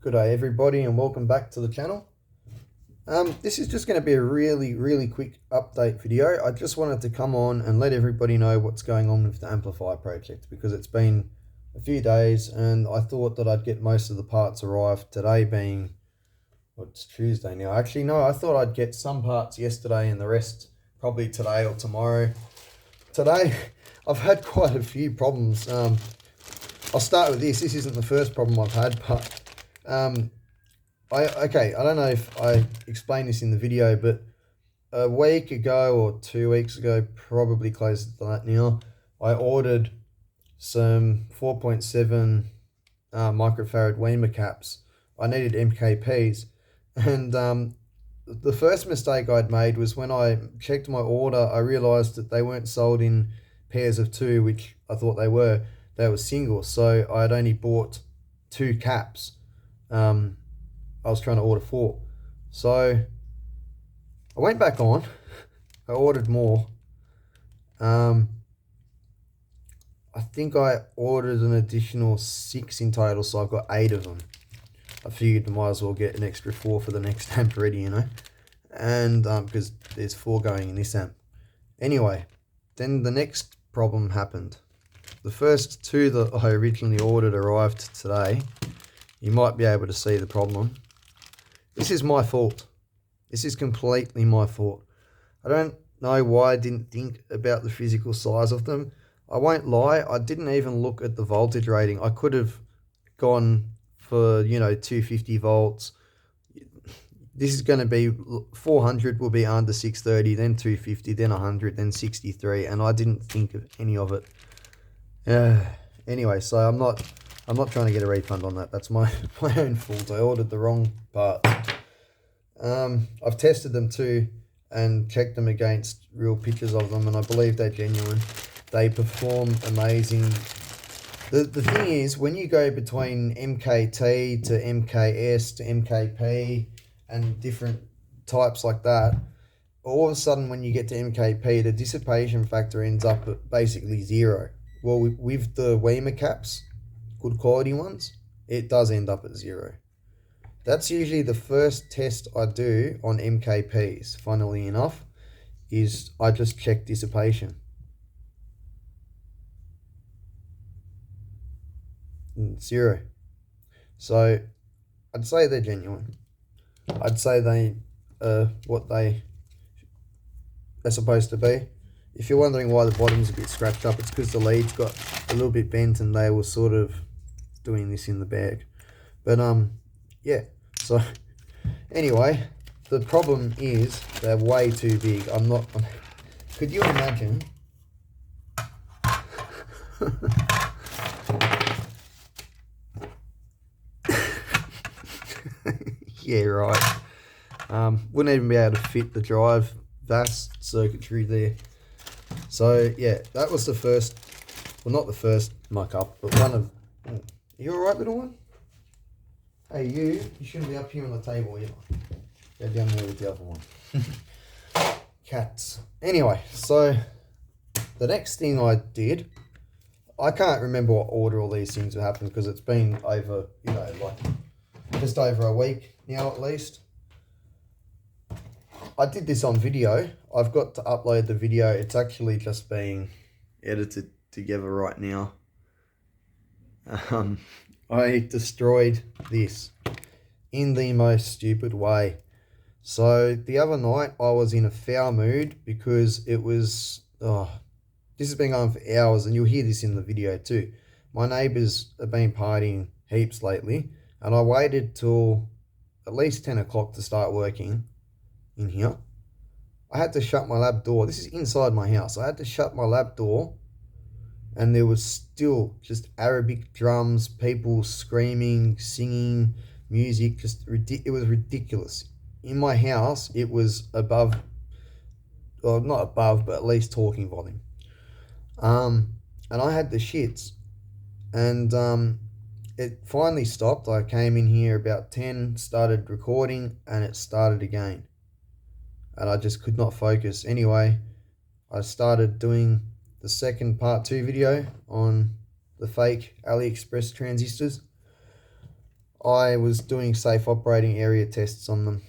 Good day everybody and welcome back to the channel. This is just going to be a really quick update video. I just wanted to come on and let everybody know what's going on with the amplifier project because it's been a few days and I thought that I'd get most of the parts arrived today being, well, it's Tuesday now. Actually no, I thought I'd get some parts yesterday and the rest probably today or tomorrow. Today I've had quite a few problems. I'll start with this. This isn't the first problem I've had, but I don't know if I explained this in the video, but a week ago or 2 weeks ago, probably closer to that now, I ordered some 4.7 microfarad Weimer caps. I needed MKPs, and the first mistake I'd made was when I checked my order, I realized that they weren't sold in pairs of two, which I thought they were. They were singles, so I had only bought 2 caps. I was trying to order 4. So I went back on, I ordered more. I think I ordered an additional 6 in total, so I've got 8 of them. I figured I might as well get an extra 4 for the next amp ready, you know, and because there's 4 going in this amp. Anyway, then the next problem happened. The first 2 that I originally ordered arrived today. You might be able to see the problem. This is my fault. This is completely my fault. I don't know why I didn't think about the physical size of them. I won't lie, I didn't even look at the voltage rating. I could have gone for, 250 volts. This is going to be 400 will be under 630, then 250, then 100, then 63, and I didn't think of any of it. Anyway, so I'm not trying to get a refund on that. That's my own fault. I ordered the wrong parts. I've tested them too and checked them against real pictures of them, and I believe they're genuine. They perform amazing. The thing is, when you go between MKT to MKS to MKP and different types like that, all of a sudden when you get to MKP, the dissipation factor ends up at basically 0. Well, with the Weimer caps, good quality ones, it does end up at 0. That's usually the first test I do on MKPs, funnily enough, is I just check dissipation. 0. So I'd say they're genuine. I'd say they are what they are supposed to be. If you're wondering why the bottom's a bit scratched up, it's because the leads got a little bit bent and they were sort of doing this in the bag. But yeah, so anyway, the problem is they're way too big. Could you imagine? Yeah, right. Wouldn't even be able to fit the drive vast circuitry there. So yeah, that was the first, well, not the first muck up, but one of, are you alright, little one? Hey, you shouldn't be up here on the table either. Go down there with the other one. Cats. Anyway, so the next thing I did, I can't remember what order all these things have happened because it's been over, like just over a week now at least. I did this on video. I've got to upload the video. It's actually just being edited together right now. I destroyed this in the most stupid way. So the other night I was in a foul mood because it was, this has been going for hours and you'll hear this in the video too. My neighbours have been partying heaps lately and I waited till at least 10 o'clock to start working in here. I had to shut my lab door. This is inside my house. I had to shut my lab door and there was still just Arabic drums, people screaming, singing, music, it was ridiculous. In my house, it was above, well, not above, but at least talking volume. And I had the shits. And it finally stopped. I came in here about 10, started recording, and it started again. And I just could not focus. Anyway, I started doing the second part 2 video on the fake AliExpress transistors. I was doing safe operating area tests on them,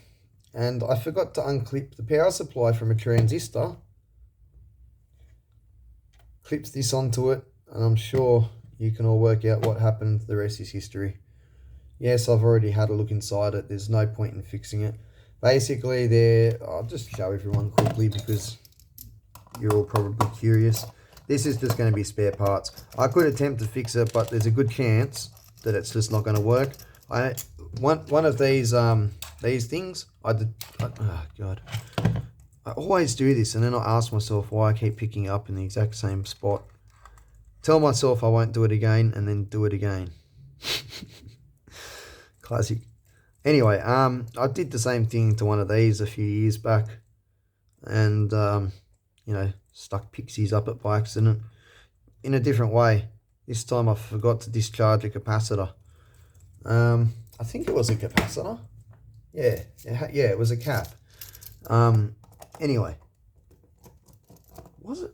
and I forgot to unclip the power supply from a transistor. Clips this onto it, and I'm sure you can all work out what happened. The rest is history. Yes, I've already had a look inside it. There's no point in fixing it. Basically, I'll just show everyone quickly because you're all probably curious. This is just going to be spare parts. I could attempt to fix it, but there's a good chance that it's just not going to work. One of these things, oh God. I always do this, and then I ask myself why I keep picking up in the exact same spot. Tell myself I won't do it again, and then do it again. Classic. Anyway, I did the same thing to one of these a few years back, and stuck pixies up it by accident in a different way. This time I forgot to discharge a capacitor. I think it was a capacitor. Yeah, it was a cap. Anyway, was it?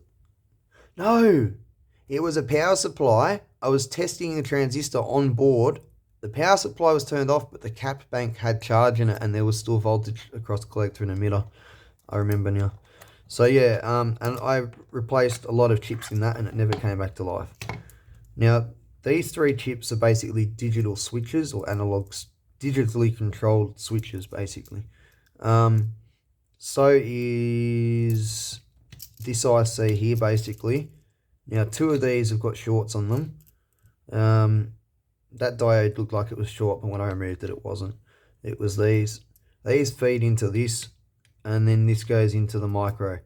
No, it was a power supply. I was testing the transistor on board. The power supply was turned off, but the cap bank had charge in it, and there was still voltage across the collector and emitter. I remember now. So yeah, and I replaced a lot of chips in that, and it never came back to life. Now, these three chips are basically digital switches or analogs, digitally controlled switches, basically. So is this IC here, basically. Now, two of these have got shorts on them. That diode looked like it was short, but when I removed it, it wasn't. It was these. These feed into this, and then this goes into the micro.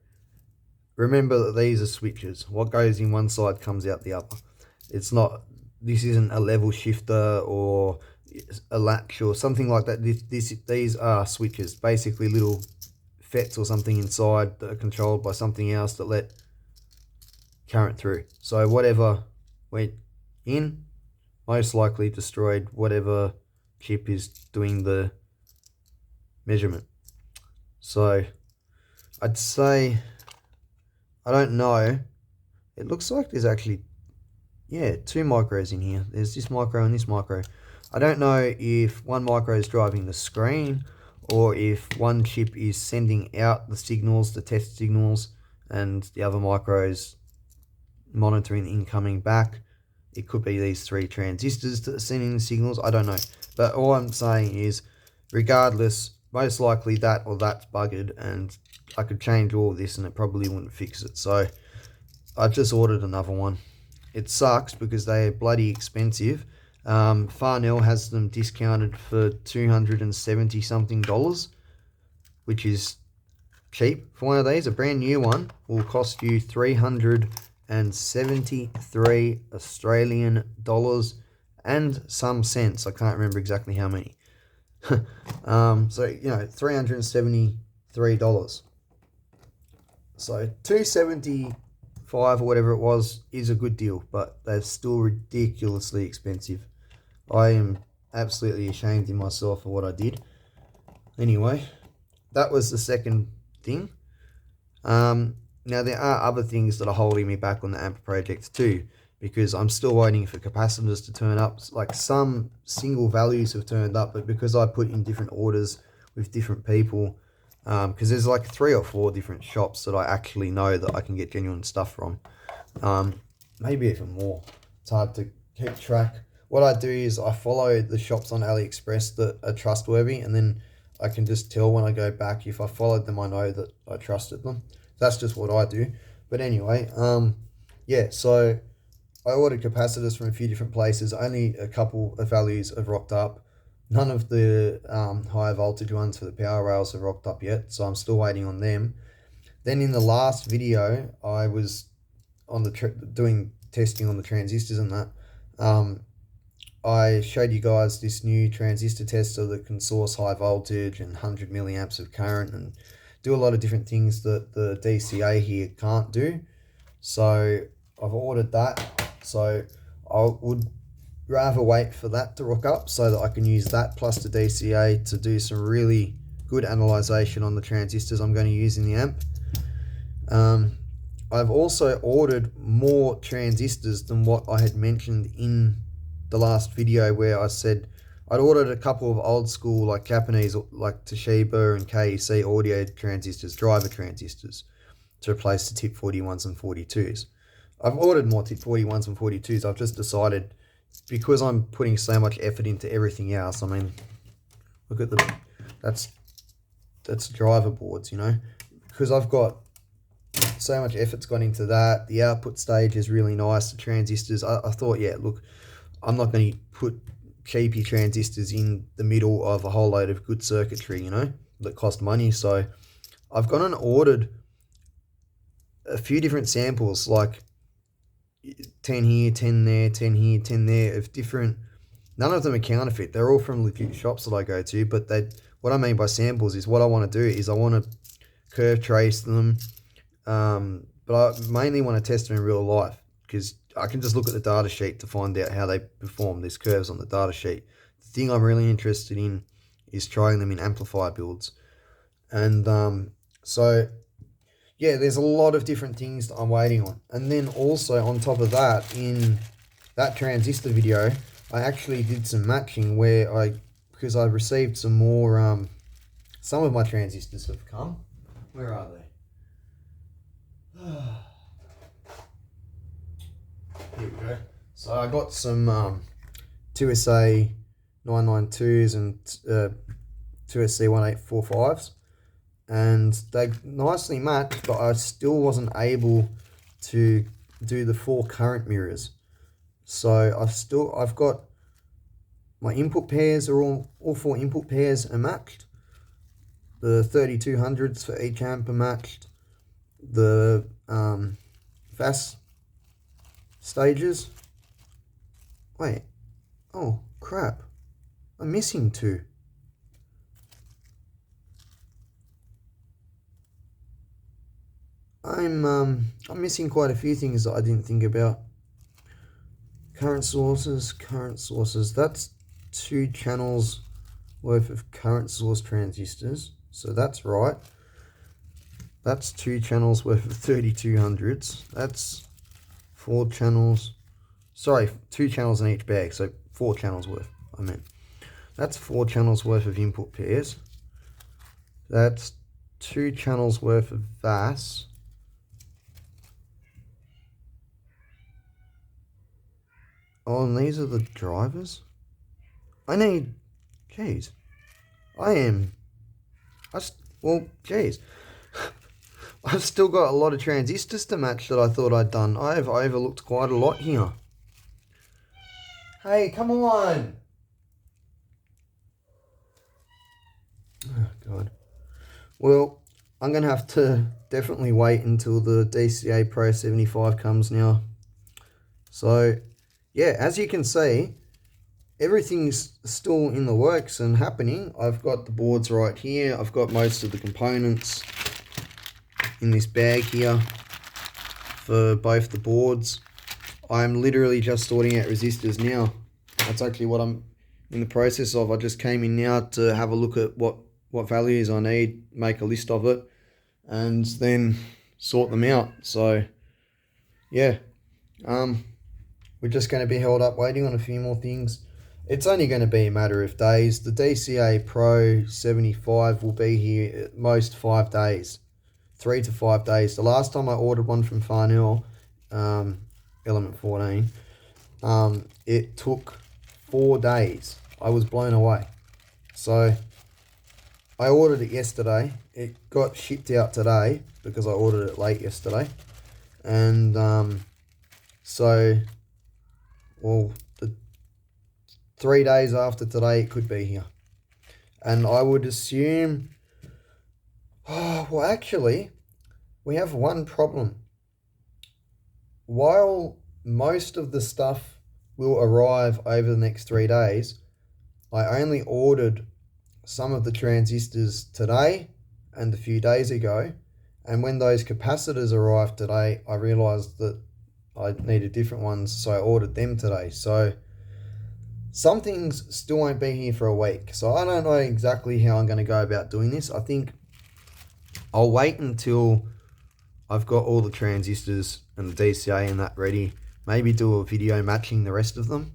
Remember that these are switches. What goes in one side comes out the other. This isn't a level shifter or a latch or something like that. These are switches, basically little FETs or something inside that are controlled by something else that let current through. So whatever went in most likely destroyed whatever chip is doing the measurement. So I'd say, I don't know, it looks like there's actually, yeah, two micros in here. There's this micro and this micro. I don't know if one micro is driving the screen or if one chip is sending out the signals, the test signals, and the other micro is monitoring the incoming back. It could be these three transistors that are sending the signals. I don't know. But all I'm saying is, regardless, most likely that or that's buggered, and I could change all of this and it probably wouldn't fix it. So I just ordered another one. It sucks because they are bloody expensive. Farnell has them discounted for $270 something, which is cheap for one of these. A brand new one will cost you $373 Australian dollars and some cents. I can't remember exactly how many. So $373. So $275 or whatever it was is a good deal, but they're still ridiculously expensive. I am absolutely ashamed in myself for what I did. Anyway, that was the second thing. Now there are other things that are holding me back on the amp project too, because I'm still waiting for capacitors to turn up. Like some single values have turned up, but because I put in different orders with different people, because there's like 3 or 4 different shops that I actually know that I can get genuine stuff from. Maybe even more. It's hard to keep track. What I do is I follow the shops on AliExpress that are trustworthy, and then I can just tell when I go back. If I followed them, I know that I trusted them. That's just what I do. But anyway, yeah, so I ordered capacitors from a few different places. Only a couple of values have rocked up. None of the higher voltage ones for the power rails have rocked up yet, so I'm still waiting on them. Then in the last video, I was on the doing testing on the transistors and that. I showed you guys this new transistor tester that can source high voltage and 100 milliamps of current and do a lot of different things that the DCA here can't do. So I've ordered that. So I would rather wait for that to rock up so that I can use that plus the DCA to do some really good analyzation on the transistors I'm going to use in the amp. I've also ordered more transistors than what I had mentioned in the last video, where I said I'd ordered a couple of old school like Japanese like Toshiba and KEC audio transistors, driver transistors, to replace the tip 41s and 42s. I've ordered more tip 41s and 42s. I've just decided, because I'm putting so much effort into everything else. I mean, look at that's driver boards, you know, because I've got so much effort's gone into that. The output stage is really nice. The transistors, I thought, yeah, look, I'm not going to put cheapy transistors in the middle of a whole load of good circuitry, you know, that cost money. So I've gone and ordered a few different samples, like 10 here, 10 there, 10 here, 10 there, of different. None of them are counterfeit. They're all from legit shops that I go to. But what I mean by samples is, what I want to do is I want to curve trace them. But I mainly want to test them in real life, because I can just look at the data sheet to find out how they perform. These curves on the data sheet. The thing I'm really interested in is trying them in amplifier builds. And so, yeah, there's a lot of different things that I'm waiting on. And then also on top of that, in that transistor video, I actually did some matching where because I received some more, some of my transistors have come. Where are they? Here we go. So I got some 2SA 992s and 2SC 1845s, and they nicely matched, but I still wasn't able to do the 4 current mirrors. So I've got my input pairs are all 4 input pairs are matched. The 3200s for each amp are matched. The fast stages. Wait. Oh crap! I'm missing 2. I'm missing quite a few things that I didn't think about. Current sources. That's 2 channels worth of current source transistors. So that's right. That's 2 channels worth of 3200s. That's 4 channels. Sorry, 2 channels in each bag. So 4 channels worth, I meant. That's 4 channels worth of input pairs. That's 2 channels worth of VAS. Oh, and these are the drivers? Geez. I've still got a lot of transistors to match that I thought I'd done. I've overlooked quite a lot here. Hey, come on! Oh, God. Well, I'm going to have to definitely wait until the DCA Pro 75 comes now. So, yeah, as you can see, everything's still in the works and happening. I've got the boards right here. I've got most of the components in this bag here for both the boards. I'm literally just sorting out resistors now. That's actually what I'm in the process of. I just came in now to have a look at what values I need, make a list of it, and then sort them out. So, yeah. We're just going to be held up waiting on a few more things. It's only going to be a matter of days. The DCA Pro 75 will be here at most 5 days. 3 to 5 days. The last time I ordered one from Farnell, Element 14, it took 4 days. I was blown away. So I ordered it yesterday. It got shipped out today because I ordered it late yesterday. And so, well, 3 days after today, it could be here. And I would assume, well, actually, we have one problem. While most of the stuff will arrive over the next 3 days, I only ordered some of the transistors today and a few days ago. And when those capacitors arrived today, I realized that I needed different ones, so I ordered them today. So some things still won't be here for a week. So I don't know exactly how I'm going to go about doing this. I think I'll wait until I've got all the transistors and the DCA and that ready. Maybe do a video matching the rest of them.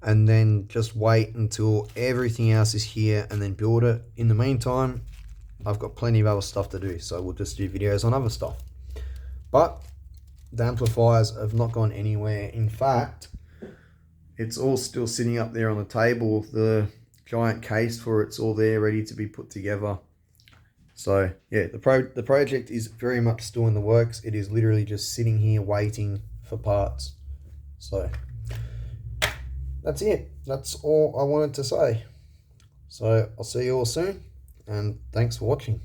and then just wait until everything else is here and then build it. In the meantime, I've got plenty of other stuff to do, so we'll just do videos on other stuff. But the amplifiers have not gone anywhere. In fact, it's all still sitting up there on the table. The giant case for it's all there ready to be put together. So yeah, the project is very much still in the works. It is literally just sitting here waiting for parts. So that's it. That's all I wanted to say. So I'll see you all soon, and thanks for watching.